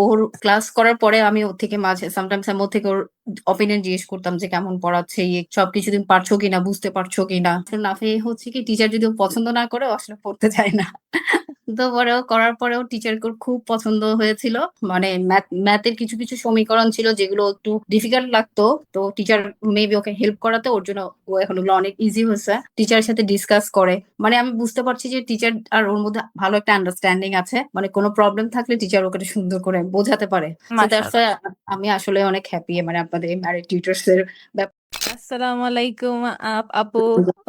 ওর class করার পরে আমি ওর থেকে মাঝে sometimes আমি ওর থেকে ওর opinion জিজ্ঞেস করতাম যে কেমন পড়াচ্ছে, সবকিছু তুমি পারছো কিনা, বুঝতে পারছো কিনা। আসলে নাফি হচ্ছে কি টিচার যদি ও পছন্দ না করে ও আসলে পড়তে চায় না। তো পরে ও করার পরেও টিচারকে ওর খুব পছন্দ হয়েছিল। মানে ম্যাথের কিছু সমীকরণ ছিল যেগুলো একটু ডিফিকাল্ট লাগতো। তো টিচার মেবি ওকে হেল্প করাতে ওর জন্য ও এখন ওগুলো অনেক ইজি হয়েছে। টিচারের সাথে ডিসকাস করে। মানে আমি বুঝতে পারছি যে টিচার আর ওর মধ্যে ভালো একটা আন্ডারস্ট্যান্ডিং আছে। মানে কোনো প্রবলেম থাকলে টিচার ওকে সুন্দর করে বোঝাতে পারে। সো দ্যাটস মাশাআল্লাহ। ওয়াই আমি আসলে অনেক হ্যাপি মানে আপনাদের এই ম্যারিড টিউটরস এর Assalamu alaikum, Apu.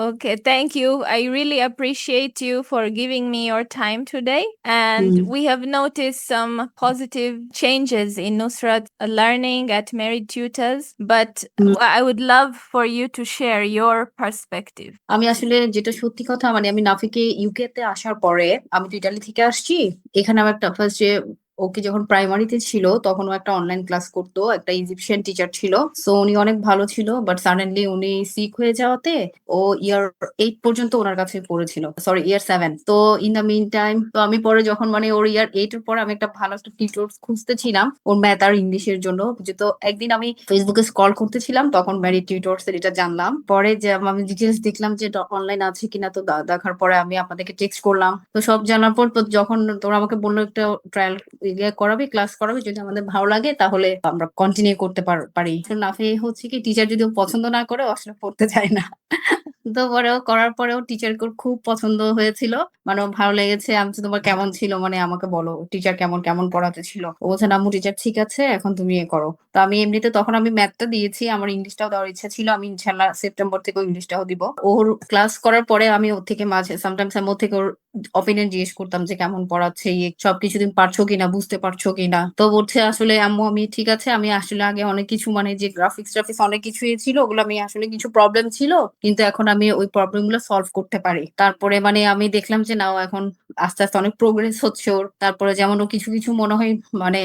Okay, thank you. I really appreciate you for giving me your time today. And ব্যাপারে। we have noticed some positive changes in Nusrat learning at Married Tutors, but I would love for you to share your perspective. আমি আসলে যেটা সত্যি কথা মানে আমি নাফিকে UK তে আসার পরে আমি তো ইতালি থেকে আসছি। এখানে আমার একটা ফার্স্ট যে ওকে যখন প্রাইমারিতে ছিল তখন ও একটা অনলাইন ক্লাস করতো। একটা ইজিপশিয়ান টিচার ছিল। সো উনি অনেক ভালো ছিল। বাট সাডেনলি উনি সিক হয়ে যাওয়াতে ও ইয়ার 8 পর্যন্ত উনার কাছে পড়েছিল। সরি ইয়ার 7। তো ইন দ্য মিন টাইম তো আমি পরে যখন মানে ওর ইয়ার 8 এর পরে আমি একটা ভালো একটা টিউটর খুঁজতেছিলাম ওর ম্যাথ আর ইংলিশের জন্য। তো একদিন আমি ফেসবুকে স্ক্রল করতেছিলাম তখন ম্যারি টিউটরস এর এটা জানলাম। পরে যে আমি ডিটেলস দেখলাম যে অনলাইন আছে কিনা। তো দেখার পরে আমি আপনাদেরকে টেক্সট করলাম। তো সব জানার পর তো যখন তোমরা আমাকে বললো একটা ট্রায়াল করাবি, ক্লাস করাবি, যদি আমাদের ভালো লাগে তাহলে আমরা কন্টিনিউ করতে পারি। নাফি হচ্ছে কি টিচার যদি ও পছন্দ না করে ও আসলে পড়তে চায় না। তো পরেও করার পরেও টিচারকে ওর খুব পছন্দ হয়েছিল। মানে ওর ভালো লেগেছে। আমি বলছি, তোমার কেমন ছিল, মানে আমাকে বলো টিচার কেমন পড়াতে ছিল। ও বলছে আম্মু টিচার ঠিক আছে, এখন তুমি এ করো। তো আমি এমনিতে তখন আমি ম্যাথটা দিয়েছি, আমার ইংলিশটাও দেওয়ার ইচ্ছা ছিল। আমি ইনশাল্লাহ সেপ্টেম্বর থেকে ইংলিশটাও দিব। ওর ক্লাস করার পরে আমি ওর থেকে মাঝে সামটাইমস আমি ওর থেকে ওর অপিনিয়ন জিজ্ঞেস করতাম যে কেমন পড়াচ্ছে, সবকিছু তুমি পারছো কিনা, বুঝতে পারছো কিনা। তো বলছে আসলে আম্মু আমি ঠিক আছে, আমি আসলে আগে অনেক কিছু মানে যে গ্রাফিক্স অনেক কিছু ছিল ওগুলো আমি আসলে কিছু প্রবলেম ছিল, কিন্তু এখন আমি ওই প্রবলেম গুলো সলভ করতে পারি। তারপরে মানে আমি দেখলাম যে নাও এখন আস্তে আস্তে অনেক প্রোগ্রেস হচ্ছে ওর। তারপরে যেমন ও কিছু মনে হয় মানে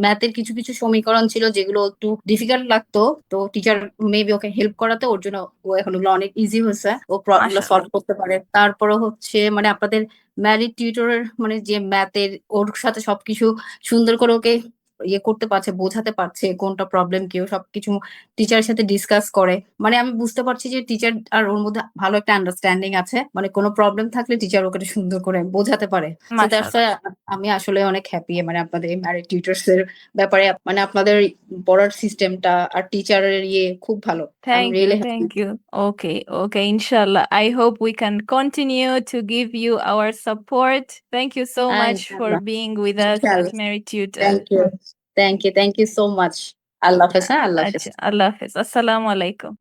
ম্যাথের কিছু সমীকরণ ছিল যেগুলো একটু ডিফিকাল্ট লাগতো। তো টিচার মেবি ওকে হেল্প করাতে ওর জন্য ও এখন ওগুলো অনেক ইজি হয়েছে। ও প্রবলেম সলভ মাশাআল্লাহ। করতে পারে। তারপরে হচ্ছে মানে আপনাদের ম্যারিড টিউটরের মানে যে ম্যাথের ওর সাথে সবকিছু সুন্দর করে ওকে করতে পারছে, বোঝাতে পারছে কোনটা প্রবলেম কেউ সবকিছু টিচারের সাথে ডিসকাস করে। মানে আমি বুঝতে পারছি যে টিচার আর ওর মধ্যে ভালো একটা আন্ডারস্ট্যান্ডিং আছে। মানে কোনো প্রবলেম থাকলে টিচার ওকে সুন্দর করে বোঝাতে পারে। তো দ্যাটস মাশাআল্লাহ। ওয়াই আমি আসলে অনেক হ্যাপি মানে আপনাদের এই ম্যারিড টিউটরস এর ব্যাপারে। মানে আপনাদের পড়ার সিস্টেমটা আর টিচারের খুব ভালো। I am Thank you, really happy. thank you. Okay, okay, inshallah. I hope we can continue to give you our support. Thank you so much for ইনশাআল্লাহ being with us at ইনশাআল্লাহ। Mary Tutor. Thank you, thank you so much. আল্লাহ হাফেজ। হ্যাঁ, আল্লাহ হাফেজ। আচ্ছা, আল্লাহ হাফেজ। আসসালামু আলাইকুম।